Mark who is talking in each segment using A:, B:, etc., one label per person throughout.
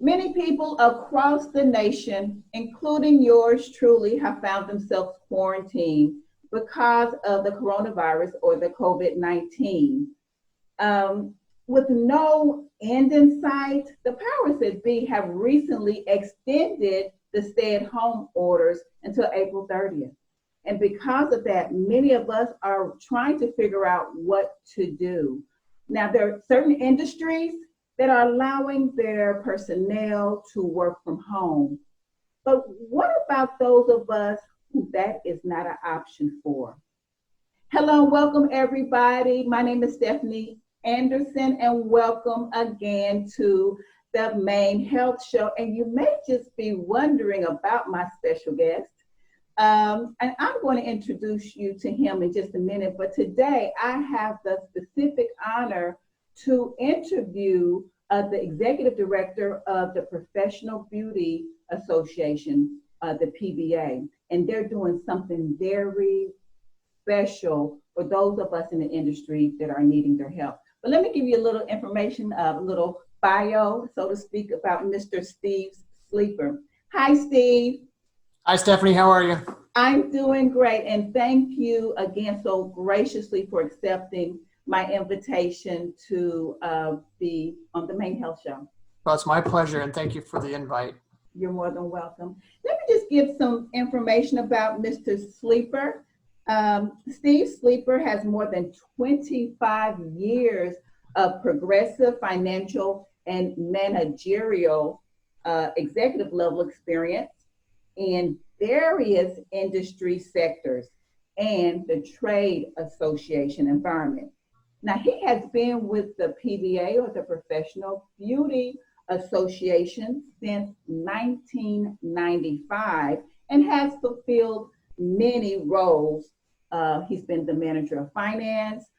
A: Many people across the nation, including yours truly, have found themselves quarantined because of the coronavirus or the COVID-19. With no end in sight, the powers that be have recently extended the stay-at-home orders until April 30th. And because of that, many of us are trying to figure out what to do. Now, there are certain industries that are allowing their personnel to work from home. But what about those of us who that is not an option for? Hello, welcome everybody. My name is Stephanie Anderson, and welcome again to the Main Health Show. And you may just be wondering about my special guest. And I'm going to introduce you to him in just a minute, but today I have the specific honor to interview the executive director of the Professional Beauty Association, the PBA, and they're doing something very special for those of us in the industry that are needing their help. But let me give you a little information, a little bio, so to speak, about Mr. Steve Sleeper. Hi, Steve.
B: Hi, Stephanie. How are you?
A: I'm doing great, and thank you again so graciously for accepting my invitation to be on the Main Health Show.
B: Well, it's my pleasure, and thank you for the invite.
A: You're more than welcome. Let me just give some information about Mr. Sleeper. Steve Sleeper has more than 25 years of progressive financial and managerial executive level experience in various industry sectors and the trade association environment. Now, he has been with the PBA, or the Professional Beauty Association, since 1995 and has fulfilled many roles. He's been the manager of finance,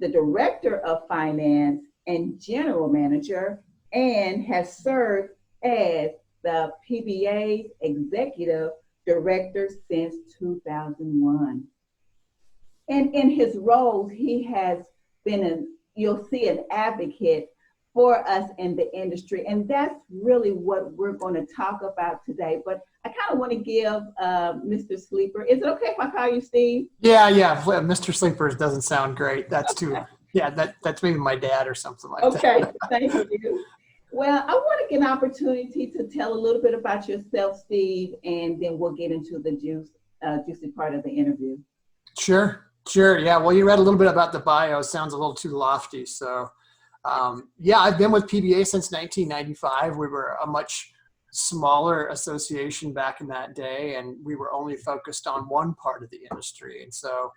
A: the director of finance, and general manager, and has served as the PBA's executive director since 2001. And in his roles, he has been you'll see an advocate for us in the industry. And that's really what we're going to talk about today. But I kind of want to give Mr. Sleeper, is it okay if I call you Steve?
B: Yeah. Mr. Sleeper doesn't sound great. That's too, yeah, that's maybe my dad or something like that.
A: Okay, thank you. Well, I want to get an opportunity to tell a little bit about yourself, Steve, and then we'll get into the juicy part of the interview.
B: Sure. Yeah. Well, you read a little bit about the bio. It sounds a little too lofty. So, I've been with PBA since 1995. We were a much smaller association back in that day, and we were only focused on one part of the industry. And so,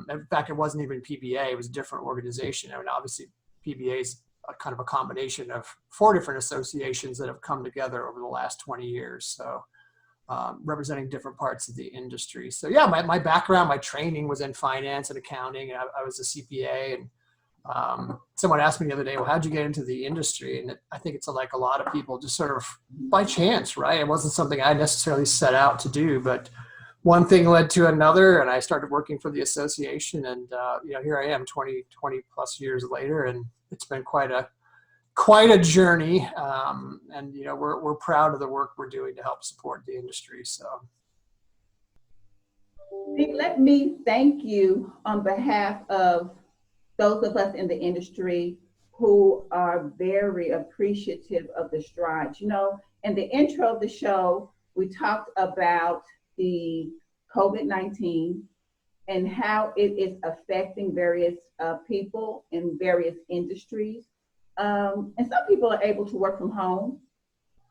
B: in fact, it wasn't even PBA. It was a different organization. I mean, obviously, PBA is a kind of a combination of 4 different associations that have come together over the last 20 years. So, representing different parts of the industry. So yeah, my background, my training was in finance and accounting, and I was a CPA. And someone asked me the other day, well, how'd you get into the industry? And I think it's like a lot of people, just sort of by chance, right? It wasn't something I necessarily set out to do, but one thing led to another, and I started working for the association. And here I am 20 plus years later, and it's been quite a journey, and we're proud of the work we're doing to help support the industry. So,
A: let me thank you on behalf of those of us in the industry who are very appreciative of the strides. In the intro of the show, we talked about the COVID-19 and how it is affecting various people in various industries. And some people are able to work from home,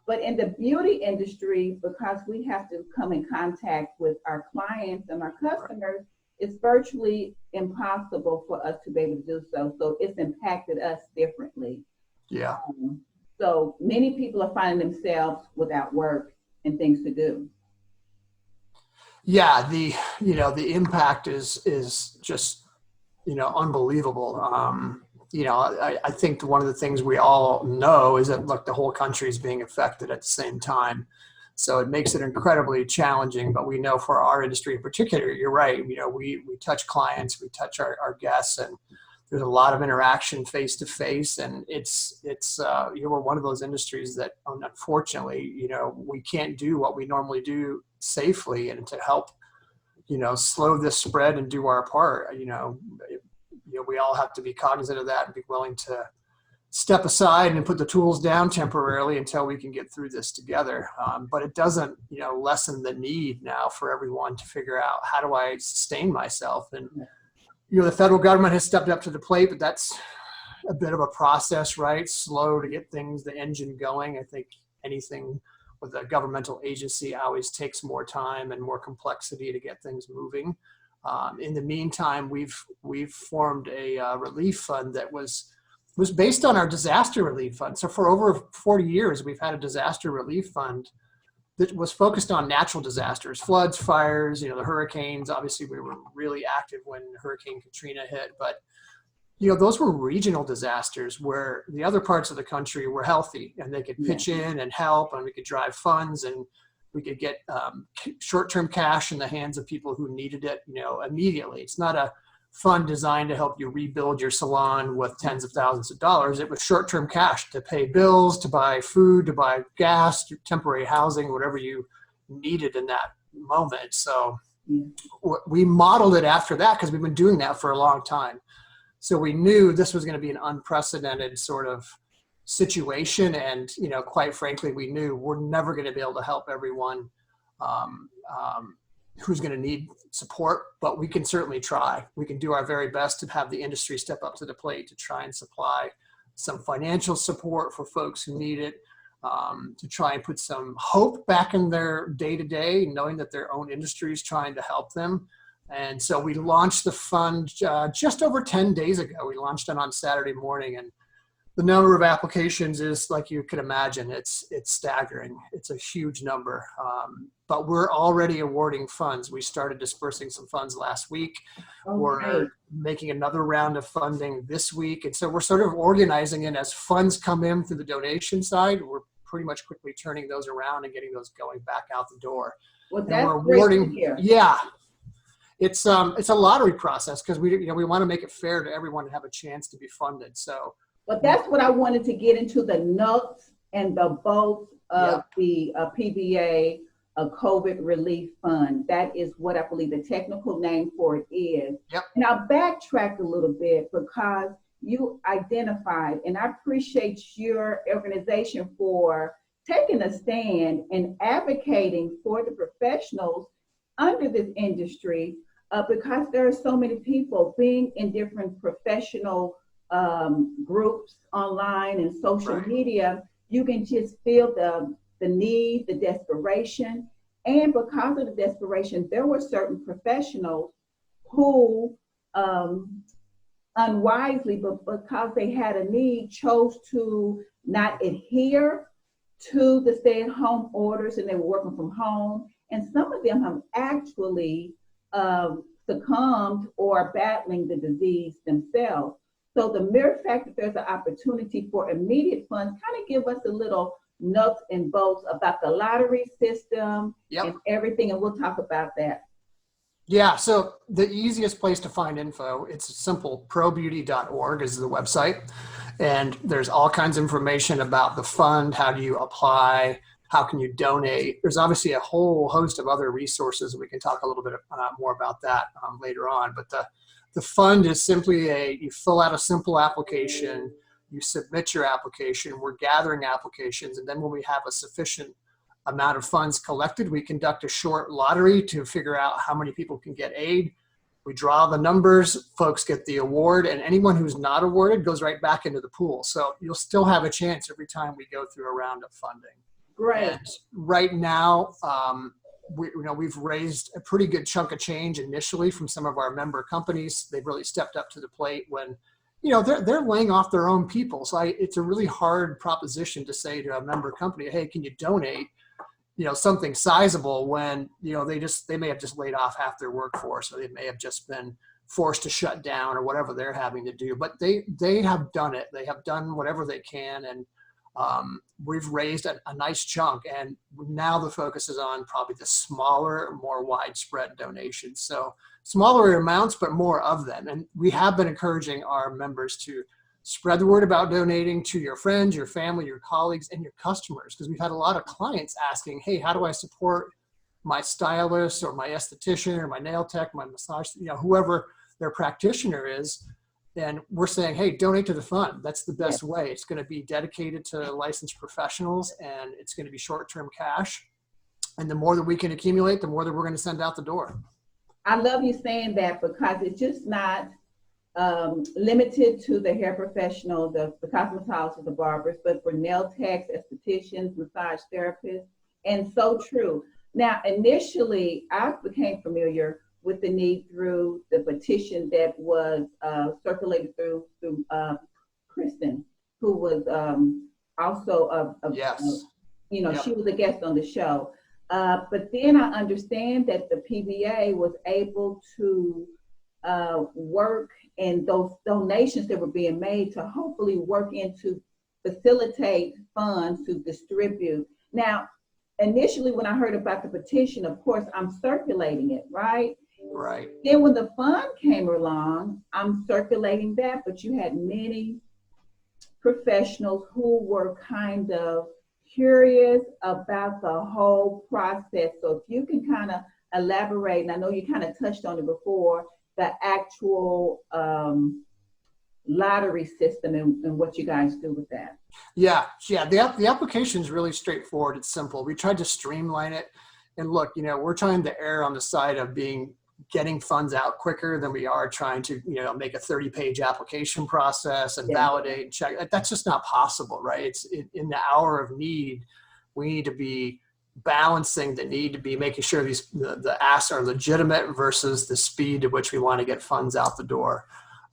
A: but in the beauty industry, because we have to come in contact with our clients and our customers, it's virtually impossible for us to be able to do so. So it's impacted us differently.
B: Yeah.
A: So many people are finding themselves without work and things to do.
B: Yeah, the impact is just unbelievable. I think one of the things we all know is that, look, the whole country is being affected at the same time. So it makes it incredibly challenging, but we know for our industry in particular, you're right, we touch clients, we touch our guests, and there's a lot of interaction face to face, and it's we're one of those industries that, unfortunately, we can't do what we normally do safely, and to help slow this spread and do our part, we all have to be cognizant of that and be willing to step aside and put the tools down temporarily until we can get through this together. But it doesn't, lessen the need now for everyone to figure out, how do I sustain myself? And, the federal government has stepped up to the plate, but that's a bit of a process, right? Slow to get the engine going. I think anything with a governmental agency always takes more time and more complexity to get things moving. In the meantime, we've formed a relief fund that was based on our disaster relief fund. So for over 40 years, we've had a disaster relief fund that was focused on natural disasters, floods, fires, the hurricanes. Obviously, we were really active when Hurricane Katrina hit, but those were regional disasters where the other parts of the country were healthy and they could pitch in and help, and we could drive funds, and we could get short-term cash in the hands of people who needed it, immediately. It's not a fund designed to help you rebuild your salon with tens of thousands of dollars. It was short-term cash to pay bills, to buy food, to buy gas, temporary housing, whatever you needed in that moment. So we modeled it after that because we've been doing that for a long time. So we knew this was going to be an unprecedented sort of situation. And, quite frankly, we knew we're never going to be able to help everyone who's going to need support, but we can certainly try. We can do our very best to have the industry step up to the plate to try and supply some financial support for folks who need it, to try and put some hope back in their day-to-day, knowing that their own industry is trying to help them. And so we launched the fund just over 10 days ago. We launched it on Saturday morning, and the number of applications is, like you could imagine, it's staggering. It's a huge number, but we're already awarding funds. We started dispersing some funds last week.
A: Okay.
B: We're making another round of funding this week. And so we're sort of organizing it as funds come in through the donation side. We're pretty much quickly turning those around and getting those going back out the door.
A: Well, that's great to hear.
B: Yeah. It's a lottery process because we want to make it fair to everyone to have a chance to be funded. So.
A: But that's what I wanted to get into, the nuts and the bolts of the PBA COVID Relief Fund. That is what I believe the technical name for it is.
B: Yep.
A: And I'll backtrack a little bit because you identified, and I appreciate your organization for taking a stand and advocating for the professionals under this industry, because there are so many people being in different professional groups online and social media. You can just feel the need, the desperation. And because of the desperation, there were certain professionals who unwisely, but because they had a need, chose to not adhere to the stay-at-home orders, and they were working from home. And some of them have actually succumbed or are battling the disease themselves. So the mere fact that there's an opportunity for immediate funds kind of give us a little nuts and bolts about the lottery system and everything, and we'll talk about that.
B: Yeah, so the easiest place to find info, it's simple, probeauty.org is the website, and there's all kinds of information about the fund. How do you apply? How can you donate? There's obviously a whole host of other resources. We can talk a little bit more about that later on, but the fund is simply you fill out a simple application, you submit your application, we're gathering applications, and then when we have a sufficient amount of funds collected, we conduct a short lottery to figure out how many people can get aid. We draw the numbers, folks get the award, and anyone who's not awarded goes right back into the pool. So you'll still have a chance every time we go through a round of funding.
A: Great.
B: And right now, we've raised a pretty good chunk of change initially from some of our member companies. They've really stepped up to the plate when, they're laying off their own people. So it's a really hard proposition to say to a member company, hey, can you donate, something sizable when, they may have just laid off half their workforce, or they may have just been forced to shut down or whatever they're having to do. But they have done it. They have done whatever they can. And we've raised a nice chunk, and now the focus is on probably the smaller, more widespread donations. So smaller amounts, but more of them. And we have been encouraging our members to spread the word about donating to your friends, your family, your colleagues, and your customers, because we've had a lot of clients asking, hey, how do I support my stylist or my esthetician or my nail tech, my massage, whoever their practitioner is. And we're saying, hey, donate to the fund. That's the best way. It's going to be dedicated to licensed professionals, and it's going to be short-term cash. And the more that we can accumulate, the more that we're going to send out the door.
A: I love you saying that, because it's just not limited to the hair professional, the cosmetologists, the barbers, but for nail techs, estheticians, massage therapists, and so true. Now, initially, I became familiar with the need through the petition that was circulated through Kristen, who was also she was a guest on the show. But then I understand that the PBA was able to work, and those donations that were being made to hopefully work into facilitate funds to distribute. Now, initially when I heard about the petition, of course, I'm circulating it, right?
B: Right.
A: Then when the fund came along, I'm circulating that, but you had many professionals who were kind of curious about the whole process. So if you can kind of elaborate, and I know you kind of touched on it before, the actual lottery system and what you guys do with that.
B: Yeah. The application is really straightforward. It's simple. We tried to streamline it. And look, we're trying to err on the side of getting funds out quicker than we are trying to, make a 30-page application process and validate and check. That's just not possible, right? It's in the hour of need, we need to be balancing the need to be making sure the asks are legitimate versus the speed at which we want to get funds out the door.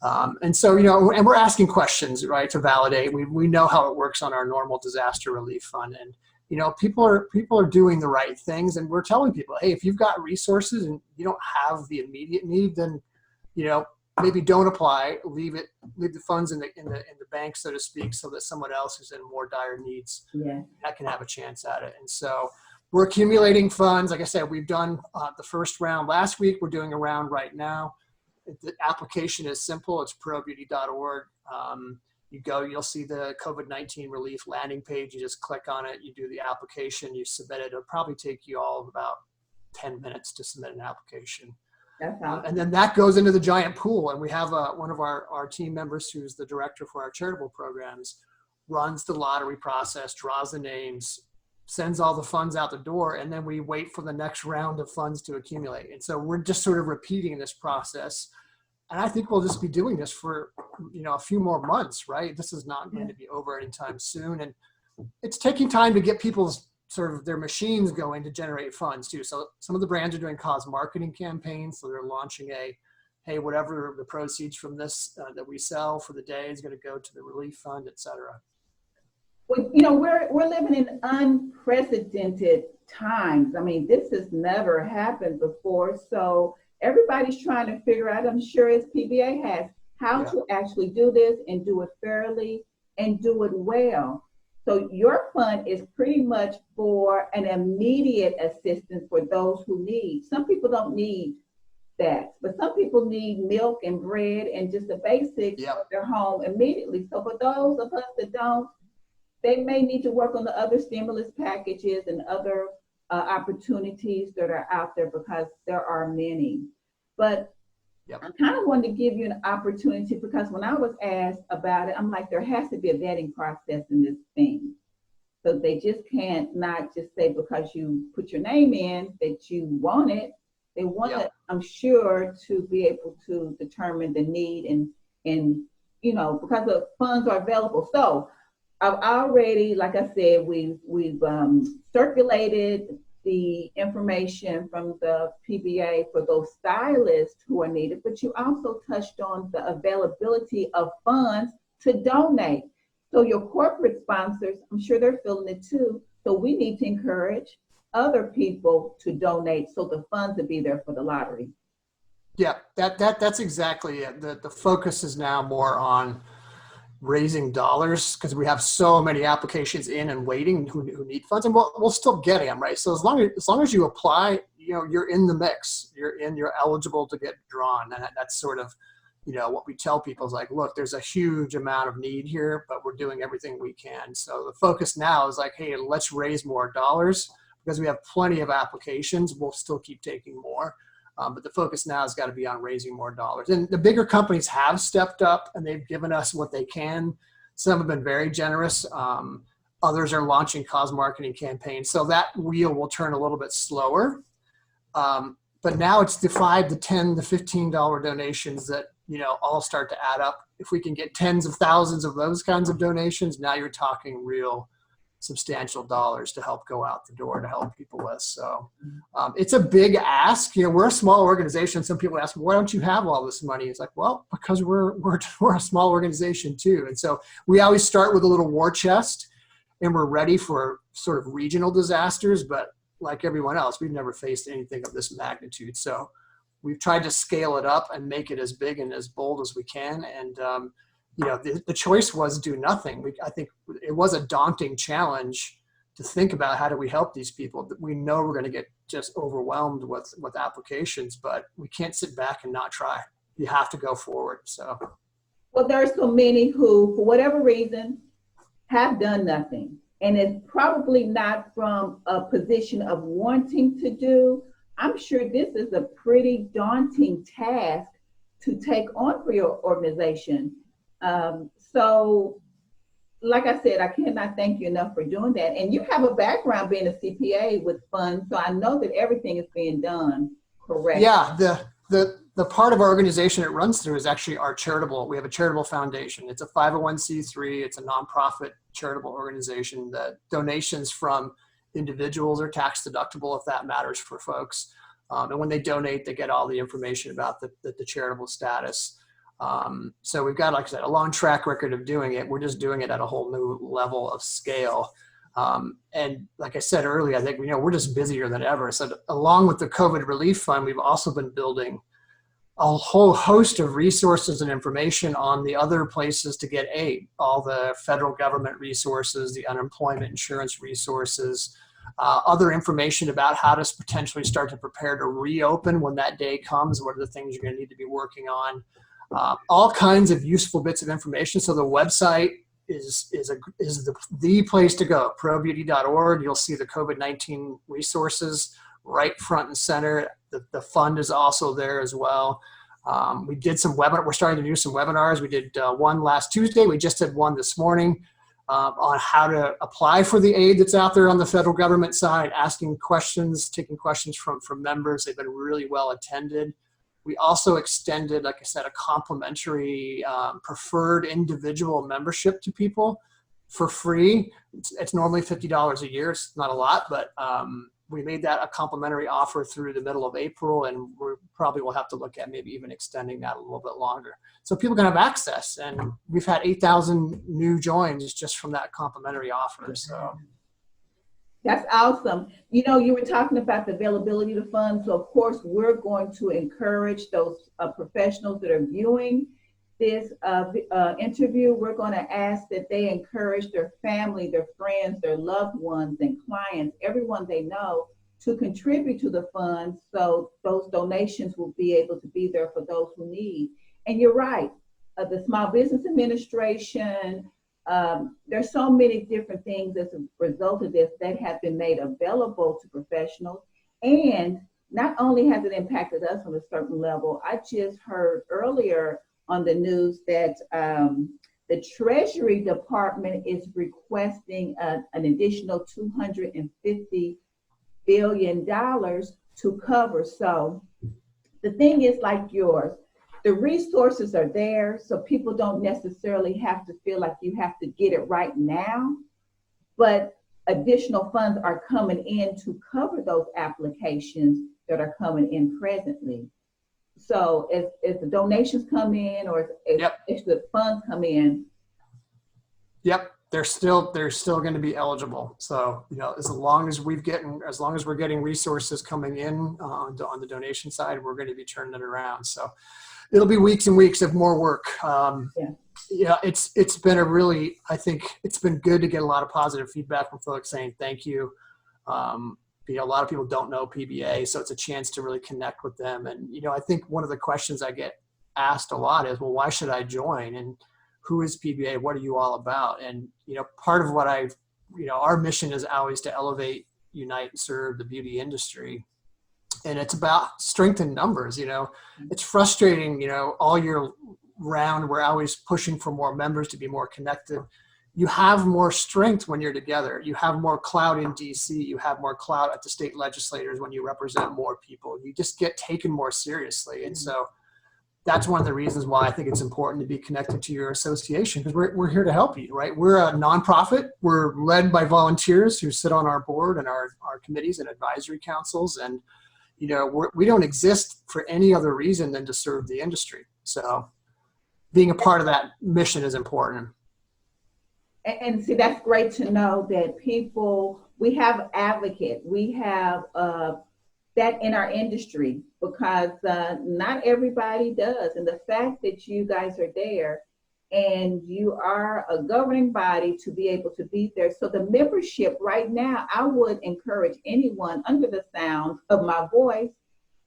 B: And so, and we're asking questions, right, to validate. We know how it works on our normal disaster relief fund. And, people are doing the right things, and we're telling people, hey, if you've got resources and you don't have the immediate need, then, maybe don't apply, leave the funds in the bank, so to speak, so that someone else who's in more dire needs that can have a chance at it. And so we're accumulating funds. Like I said, we've done the first round last week. We're doing a round right now. The application is simple. It's probeauty.org. You'll see the COVID-19 relief landing page. You just click on it, you do the application, you submit it. It'll probably take you all of about 10 minutes to submit an application. And then that goes into the giant pool. And we have one of our team members, who's the director for our charitable programs, runs the lottery process, draws the names, sends all the funds out the door, and then we wait for the next round of funds to accumulate. And so we're just sort of repeating this process. And I think we'll just be doing this for, a few more months, right? This is not going to be over anytime soon. And it's taking time to get people's sort of their machines going to generate funds too. So some of the brands are doing cause marketing campaigns. So they're launching hey, whatever the proceeds from this that we sell for the day is going to go to the relief fund, et cetera.
A: Well, we're living in unprecedented times. I mean, this has never happened before. So everybody's trying to figure out, I'm sure as PBA has, how to actually do this and do it fairly and do it well. So your fund is pretty much for an immediate assistance for those who need. Some people don't need that, but some people need milk and bread and just the basics of their home immediately. So for those of us that don't, they may need to work on the other stimulus packages and other opportunities that are out there, because there are many. But I kind of wanted to give you an opportunity, because when I was asked about it, I'm like, there has to be a vetting process in this thing. So they just can't not just say because you put your name in that you want it. They want it, I'm sure, to be able to determine the need and because the funds are available. So I've already, like I said, we've circulated the information from the PBA for those stylists who are needed, but you also touched on the availability of funds to donate. So your corporate sponsors, I'm sure they're feeling it too. So we need to encourage other people to donate so the funds will be there for the lottery.
B: Yeah, that's exactly it. The focus is now more on raising dollars because we have so many applications in and waiting who need funds, and we'll still get them, right? So as long as you apply, you're in the mix, you're eligible to get drawn. And that's sort of, what we tell people is like, look, there's a huge amount of need here, but we're doing everything we can. So the focus now is like, hey, let's raise more dollars because we have plenty of applications. We'll still keep taking more. But the focus now has got to be on raising more dollars. And the bigger companies have stepped up and they've given us what they can. Some have been very generous. Others are launching cause marketing campaigns. So that wheel will turn a little bit slower. But now it's the $5, the $10, the $15 donations that, all start to add up. If we can get tens of thousands of those kinds of donations, now you're talking real substantial dollars to help go out the door to help people with. So it's a big ask. We're a small organization. Some people ask, why don't you have all this money? It's like, well, because we're a small organization too. And so we always start with a little war chest and we're ready for sort of regional disasters. But like everyone else, we've never faced anything of this magnitude. So we've tried to scale it up and make it as big and as bold as we can. And the choice was do nothing. I think it was a daunting challenge to think about how do we help these people. We know we're going to get just overwhelmed with applications, but we can't sit back and not try. You have to go forward. So,
A: well, there are so many who, for whatever reason, have done nothing. And it's probably not from a position of wanting to do. I'm sure this is a pretty daunting task to take on for your organization. So like I said, I cannot thank you enough for doing that. And you have a background being a CPA with funds, so I know that everything is being done correctly.
B: Yeah, the part of our organization it runs through is actually we have a charitable foundation. It's a 501c3. It's a nonprofit charitable organization. The donations from individuals are tax deductible if that matters for folks. And when they donate, they get all the information about the charitable status. So we've got, like I said, a long track record of doing it. We're just doing it at a whole new level of scale. And like I said earlier, I think, we're just busier than ever. So along with the COVID Relief Fund, we've also been building a whole host of resources and information on the other places to get aid, all the federal government resources, the unemployment insurance resources, other information about how to potentially start to prepare to reopen when that day comes. What are the things you're going to need to be working on? All kinds of useful bits of information. So the website is the place to go, probeauty.org. You'll see the COVID-19 resources right front and center. The fund is also there as well. We did some we're starting to do some webinars. We did one last Tuesday. We just did one this morning on how to apply for the aid that's out there on the federal government side, asking questions, taking questions from members. They've been really well attended. We also extended, like I said, a complimentary preferred individual membership to people for free. It's normally $50 a year. It's not a lot, but we made that a complimentary offer through the middle of April, and we probably will have to look at maybe even extending that a little bit longer. So people can have access, and we've had 8,000 new joins just from that complimentary offer. So
A: that's awesome. You were talking about the availability of funds. So of course, we're going to encourage those professionals that are viewing this interview. We're going to ask that they encourage their family, their friends, their loved ones and clients, everyone they know, to contribute to the funds so those donations will be able to be there for those who need. And you're right, the Small Business Administration, there's so many different things as a result of this that have been made available to professionals. And not only has it impacted us on a certain level, I just heard earlier on the news that the Treasury Department is requesting an additional $250 billion to cover. So the thing is like yours, the resources are there, so people don't necessarily have to feel like you have to get it right now, but additional funds are coming in to cover those applications that are coming in presently. So if the donations come in or if the funds come in. Yep,
B: they're still going to be eligible. So, as long as we're getting resources coming in on the donation side, we're going to be turning it around. So it'll be weeks and weeks of more work. Yeah, it's been I think it's been good to get a lot of positive feedback from folks saying thank you. A lot of people don't know PBA, so it's a chance to really connect with them. And, I think one of the questions I get asked a lot is, well, why should I join? And who is PBA? What are you all about? And, part of what our mission is always to elevate, unite, and serve the beauty industry. And it's about strength in numbers. It's frustrating, all year round, we're always pushing for more members to be more connected. You have more strength when you're together. You have more clout in DC. You have more clout at the state legislators when you represent more people. You just get taken more seriously. And so that's one of the reasons why I think it's important to be connected to your association, because we're here to help you, right? We're a nonprofit. We're led by volunteers who sit on our board and our committees and advisory councils. And, we don't exist for any other reason than to serve the industry. So being a part of that mission is important.
A: And see, that's great to know that we have advocate, we have that in our industry, because not everybody does. And the fact that you guys are there and you are a governing body to be able to be there. So the membership right now, I would encourage anyone under the sound of my voice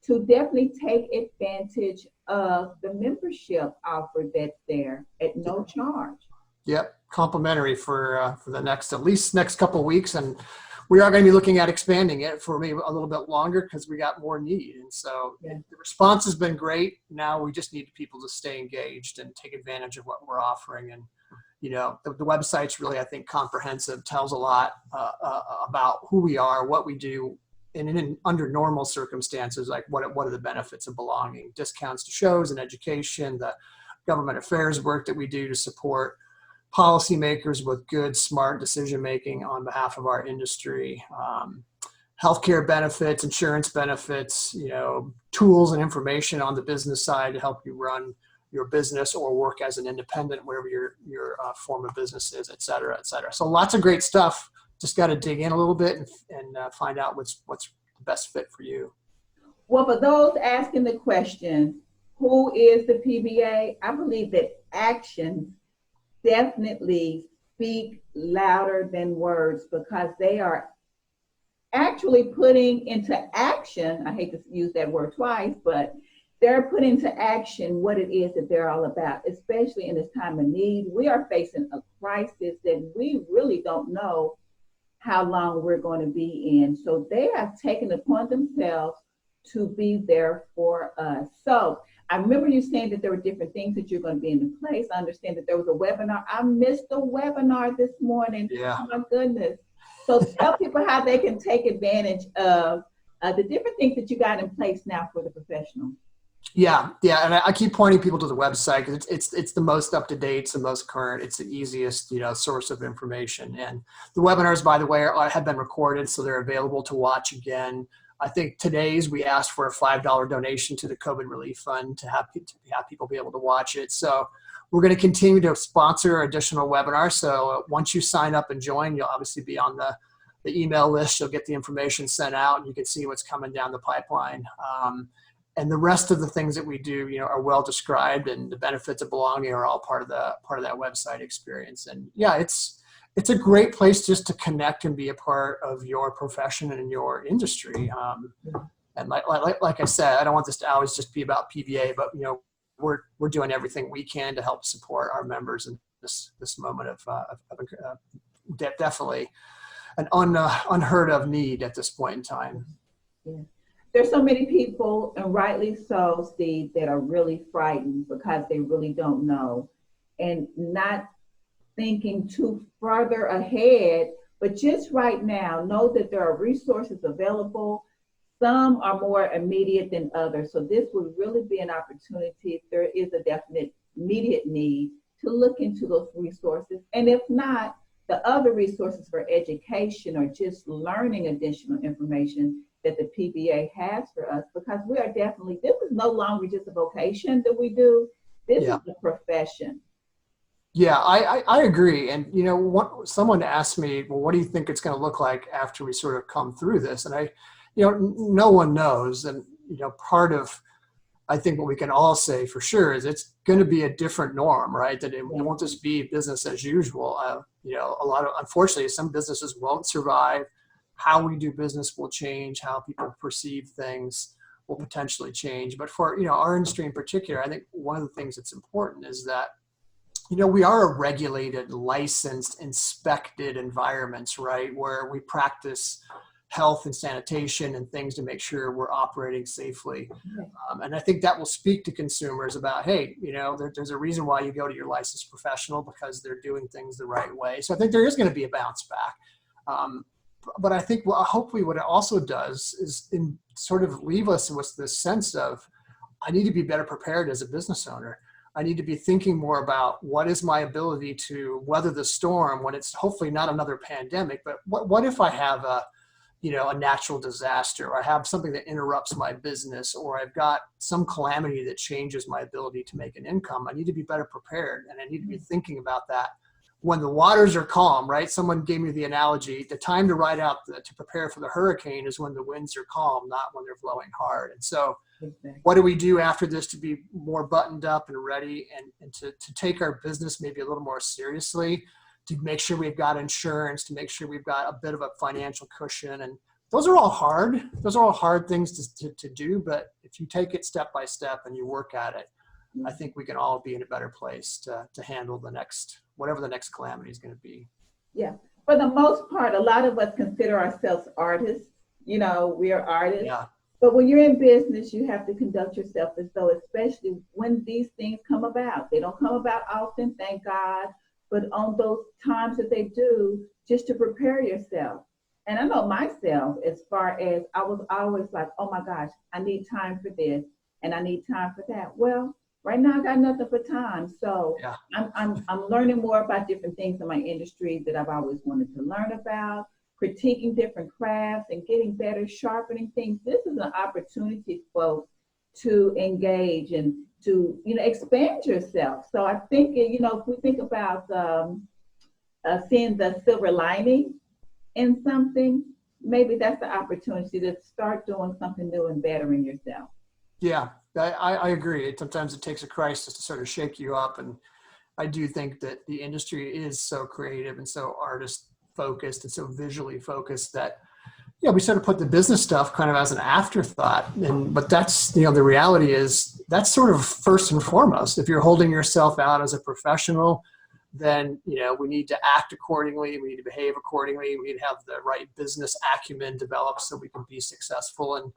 A: to definitely take advantage of the membership offer that's there at no charge.
B: Yep, complimentary for the next couple of weeks, and we are going to be looking at expanding it for maybe a little bit longer because we got more need. And so the response has been great. Now we just need people to stay engaged and take advantage of what we're offering. And the website's really, I think, comprehensive, tells a lot about who we are, what we do, and under normal circumstances, like what are the benefits of belonging, discounts to shows and education, the government affairs work that we do to support policymakers with good, smart decision-making on behalf of our industry, healthcare benefits, insurance benefits, tools and information on the business side to help you run your business or work as an independent, wherever your form of business is, et cetera, et cetera. So lots of great stuff. Just got to dig in a little bit and find out what's the best fit for you.
A: Well, for those asking the question, who is the PBA? I believe that actions definitely speak louder than words, because they are actually putting into action, I hate to use that word twice, but they're putting into action what it is that they're all about, especially in this time of need. We are facing a crisis that we really don't know how long we're going to be in. So they have taken it upon themselves to be there for us. So I remember you saying that there were different things that you're going to be in place. I understand that there was a webinar. I missed the webinar this morning.
B: Yeah.
A: Oh my goodness. So tell people how they can take advantage of the different things that you got in place now for the professional.
B: Yeah. And I keep pointing people to the website because it's the most up to date, it's the most current, it's the easiest, source of information. And the webinars, by the way, have been recorded, so they're available to watch again. I think we asked for a $5 donation to the COVID Relief Fund to have people be able to watch it. So we're going to continue to sponsor additional webinars. So once you sign up and join, you'll obviously be on the email list. You'll get the information sent out, and you can see what's coming down the pipeline. And the rest of the things that we do, are well described, and the benefits of belonging are all part of that website experience. And yeah, it's a great place just to connect and be a part of your profession and your industry. And like I said, I don't want this to always just be about PBA, but we're doing everything we can to help support our members in this moment of definitely an unheard of need at this point in time.
A: Yeah. There's so many people, and rightly so, Steve, that are really frightened because they really don't know, and not thinking too further ahead, but just right now, know that there are resources available. Some are more immediate than others. So this would really be an opportunity, if there is a definite immediate need, to look into those resources. And if not, the other resources for education or just learning additional information that the PBA has for us, because we are definitely, this is no longer just a vocation that we do. This is a profession.
B: Yeah, I agree. And, someone asked me, well, what do you think it's going to look like after we sort of come through this? And no one knows. And, part of I think what we can all say for sure is it's going to be a different norm, right? That it won't just be business as usual. Unfortunately, some businesses won't survive. How we do business will change. How people perceive things will potentially change. But for, our industry in particular, I think one of the things that's important is that, we are a regulated, licensed, inspected environments, right? Where we practice health and sanitation and things to make sure we're operating safely. And I think that will speak to consumers about, hey, there's a reason why you go to your licensed professional, because they're doing things the right way. So I think there is going to be a bounce back. But I think hopefully what it also does is sort of leave us with this sense of, I need to be better prepared as a business owner. I need to be thinking more about what is my ability to weather the storm when it's hopefully not another pandemic, but what if I have a natural disaster, or I have something that interrupts my business, or I've got some calamity that changes my ability to make an income. I need to be better prepared, and I need to be thinking about that when the waters are calm, right? Someone gave me the analogy, the time to ride out to prepare for the hurricane is when the winds are calm, not when they're blowing hard. And so what do we do after this to be more buttoned up and ready, and to take our business maybe a little more seriously, to make sure we've got insurance, to make sure we've got a bit of a financial cushion. And those are all hard. Those are all hard things to do. But if you take it step by step and you work at it, I think we can all be in a better place to handle whatever the next calamity is going to be.
A: Yeah. For the most part, a lot of us consider ourselves artists. We are artists.
B: Yeah.
A: But when you're in business, you have to conduct yourself as though, especially when these things come about. They don't come about often, thank God. But on those times that they do, just to prepare yourself. And I know myself, as far as I was always like, oh my gosh, I need time for this and I need time for that. Well, right now I got nothing for time. So
B: yeah.
A: I'm learning more about different things in my industry that I've always wanted to learn about, critiquing different crafts and getting better, sharpening things. This is an opportunity, folks, to engage and to, expand yourself. So I think, if we think about seeing the silver lining in something, maybe that's the opportunity to start doing something new and bettering yourself.
B: Yeah, I agree. Sometimes it takes a crisis to sort of shake you up. And I do think that the industry is so creative and so artist focused and so visually focused that, we sort of put the business stuff kind of as an afterthought. But that's, the reality is that's sort of first and foremost. If you're holding yourself out as a professional, then, we need to act accordingly. We need to behave accordingly. We need to have the right business acumen developed so we can be successful. And,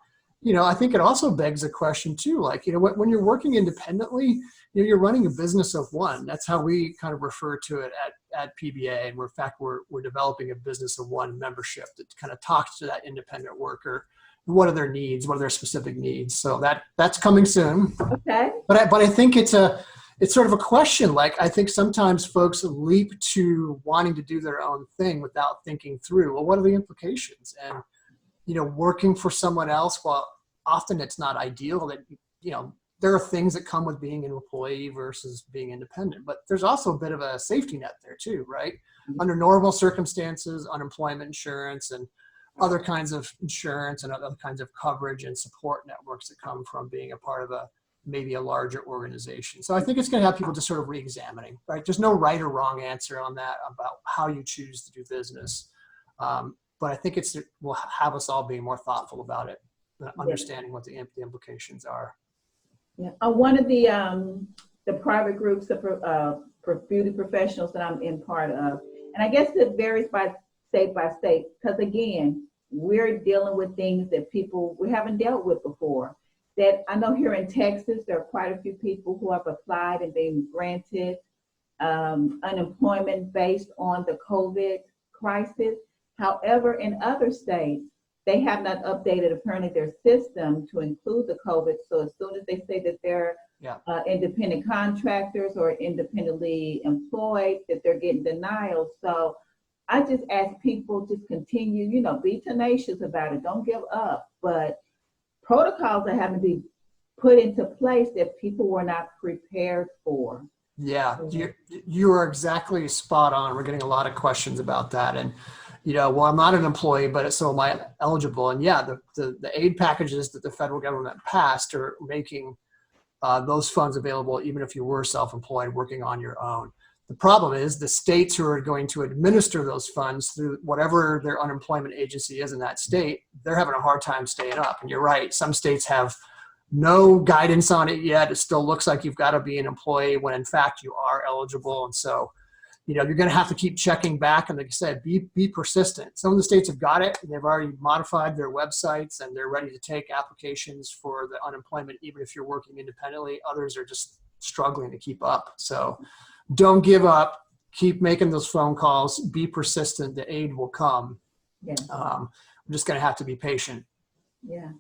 B: I think it also begs a question too, like, when you're working independently, you're running a business of one. That's how we kind of refer to it at PBA. And in fact, we're developing a business of one membership that kind of talks to that independent worker. What are their needs? What are their specific needs? So that's coming soon.
A: Okay.
B: But I think it's sort of a question. Like, I think sometimes folks leap to wanting to do their own thing without thinking through, well, what are the implications? And, working for someone else, while often it's not ideal, that, there are things that come with being an employee versus being independent, but there's also a bit of a safety net there too, right? Mm-hmm. Under normal circumstances, unemployment insurance and other kinds of insurance and other kinds of coverage and support networks that come from being a part of maybe a larger organization. So I think it's going to have people just sort of re-examining, right? There's no right or wrong answer on that about how you choose to do business. But I think it will have us all being more thoughtful about it, understanding what the implications are.
A: Yeah, one of the private groups for beauty professionals that I'm in part of, and I guess it varies by state, because again, we're dealing with things that we haven't dealt with before. That I know here in Texas, there are quite a few people who have applied and been granted unemployment based on the COVID crisis. However, in other states, they have not updated apparently their system to include the COVID. So as soon as they say that they're independent contractors or independently employed, that they're getting denials. So I just ask people, just continue, be tenacious about it. Don't give up. But protocols are having to be put into place that people were not prepared for.
B: Yeah, you are exactly spot on. We're getting a lot of questions about that. And well, I'm not an employee, but so am I eligible? And yeah, the aid packages that the federal government passed are making those funds available even if you were self-employed working on your own. The problem is the states who are going to administer those funds through whatever their unemployment agency is in that state, they're having a hard time staying up. And you're right, some states have no guidance on it yet. It still looks like you've got to be an employee when in fact you are eligible. And so, you're going to have to keep checking back. And like I said, be persistent. Some of the states have got it and they've already modified their websites and they're ready to take applications for the unemployment, even if you're working independently. Others are just struggling to keep up. So don't give up. Keep making those phone calls. Be persistent. The aid will come.
A: Yeah.
B: We're just going to have to be patient.
A: Yeah.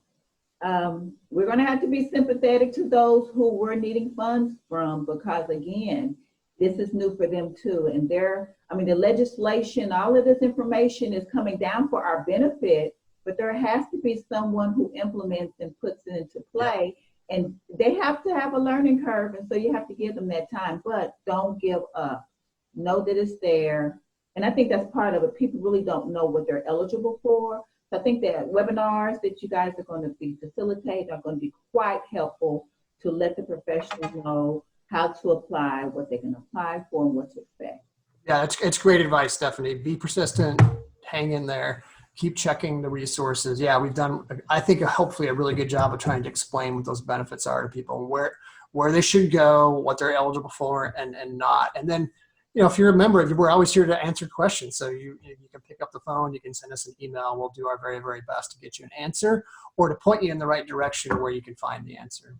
A: We're going to have to be sympathetic to those who we're needing funds from, because again, this is new for them too. And the legislation, all of this information is coming down for our benefit, but there has to be someone who implements and puts it into play. Yeah. And they have to have a learning curve. And so you have to give them that time, but don't give up. Know that it's there. And I think that's part of it. People really don't know what they're eligible for. So I think that webinars that you guys are going to be facilitating are going to be quite helpful to let the professionals know how to apply, what they can apply for, and what to expect.
B: Yeah, it's great advice, Stephanie. Be persistent, hang in there, keep checking the resources. Yeah, we've done, I think, hopefully a really good job of trying to explain what those benefits are to people, where they should go, what they're eligible for, and not. And then, if you're a member, we're always here to answer questions. So you can pick up the phone, you can send us an email. We'll do our very, very best to get you an answer or to point you in the right direction where you can find the answer.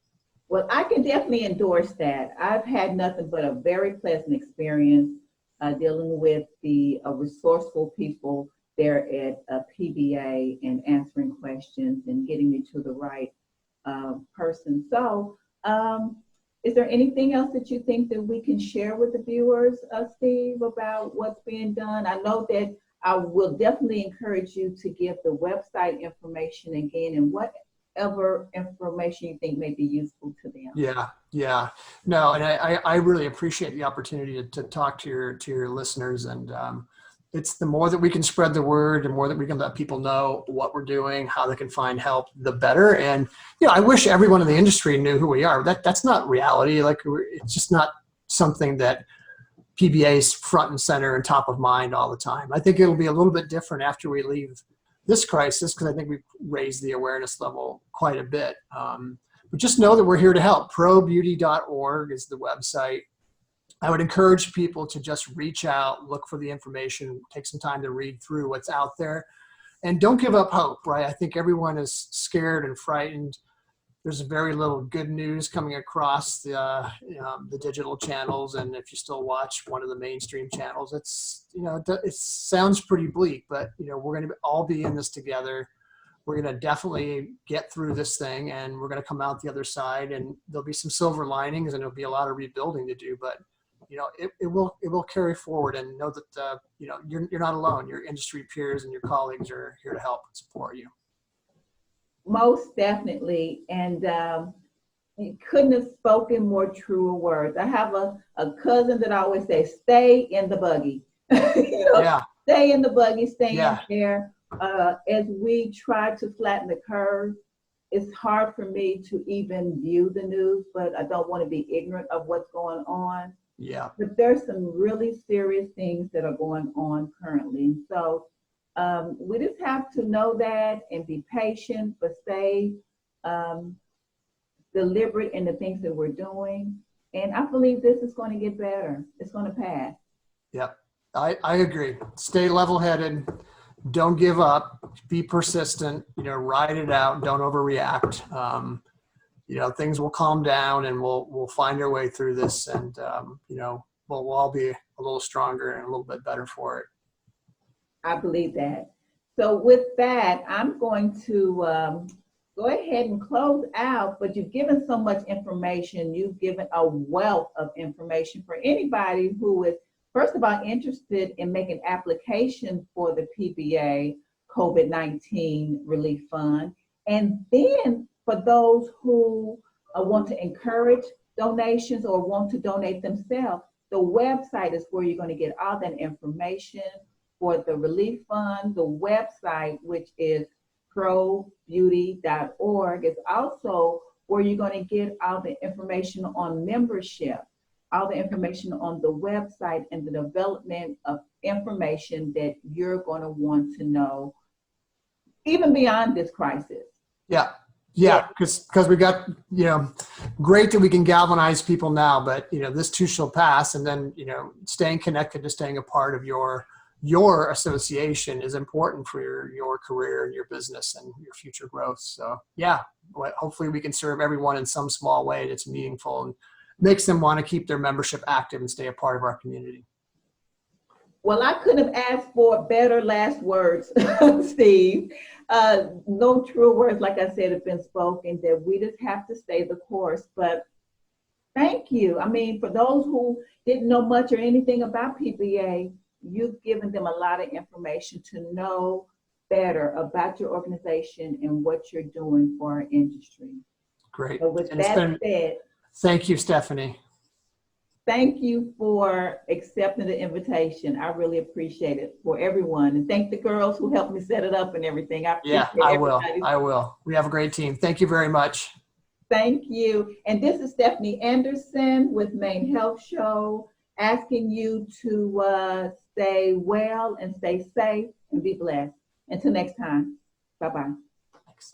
A: Well, I can definitely endorse that. I've had nothing but a very pleasant experience dealing with the resourceful people there at PBA and answering questions and getting me to the right person. So is there anything else that you think that we can share with the viewers, Steve, about what's being done? I know that I will definitely encourage you to give the website information again and whatever information you think may be useful to them.
B: Yeah. No, and I really appreciate the opportunity to talk to your listeners. And it's the more that we can spread the word, the more that we can let people know what we're doing, how they can find help, the better. And, I wish everyone in the industry knew who we are. That's not reality. It's just not something that PBA's front and center and top of mind all the time. I think it'll be a little bit different after we leave this crisis, because I think we've raised the awareness level quite a bit. But just know that we're here to help. Probeauty.org is the website. I would encourage people to just reach out, look for the information, take some time to read through what's out there, and don't give up hope, right? I think everyone is scared and frightened. There's very little good news coming across the digital channels, and if you still watch one of the mainstream channels, it sounds pretty bleak. But we're going to all be in this together. We're going to definitely get through this thing, and we're going to come out the other side. And there'll be some silver linings, and there'll be a lot of rebuilding to do. But it will carry forward. And know that you're not alone. Your industry peers and your colleagues are here to help and support you.
A: Most definitely. And you couldn't have spoken more truer words. I have a cousin that I always say, stay in the buggy. Stay in the buggy, stay in there. As we try to flatten the curve, it's hard for me to even view the news, but I don't want to be ignorant of what's going on.
B: Yeah.
A: But there's some really serious things that are going on currently. So we just have to know that and be patient, but stay deliberate in the things that we're doing. And I believe this is going to get better. It's going to pass.
B: Yep, I agree. Stay level-headed. Don't give up. Be persistent. Ride it out. Don't overreact. Things will calm down, and we'll find our way through this, and we'll all be a little stronger and a little bit better for it.
A: I believe that. So with that, I'm going to go ahead and close out, but you've given so much information. You've given a wealth of information for anybody who is, first of all, interested in making application for the PBA COVID-19 Relief Fund. And then for those who want to encourage donations or want to donate themselves, the website is where you're going to get all that information for the relief fund. The website, which is probeauty.org, is also where you're going to get all the information on membership, all the information on the website, and the development of information that you're going to want to know even beyond this crisis.
B: Yeah. Yeah, because we got, great that we can galvanize people now, but, this too shall pass. And then, staying connected to staying a part of your association is important for your career and your business and your future growth. So, yeah, hopefully we can serve everyone in some small way that's meaningful and makes them want to keep their membership active and stay a part of our community.
A: Well, I couldn't have asked for better last words, Steve. No true words, like I said, have been spoken, that we just have to stay the course. But thank you. I mean, for those who didn't know much or anything about PBA, you've given them a lot of information to know better about your organization and what you're doing for our industry.
B: Great.
A: So with that said,
B: thank you, Stephanie.
A: Thank you for accepting the invitation. I really appreciate it for everyone. And thank the girls who helped me set it up and everything. I
B: will. We have a great team. Thank you very much.
A: Thank you. And this is Stephanie Anderson with Maine Health Show, asking you to stay well and stay safe and be blessed. Until next time. Bye-bye.
B: Thanks.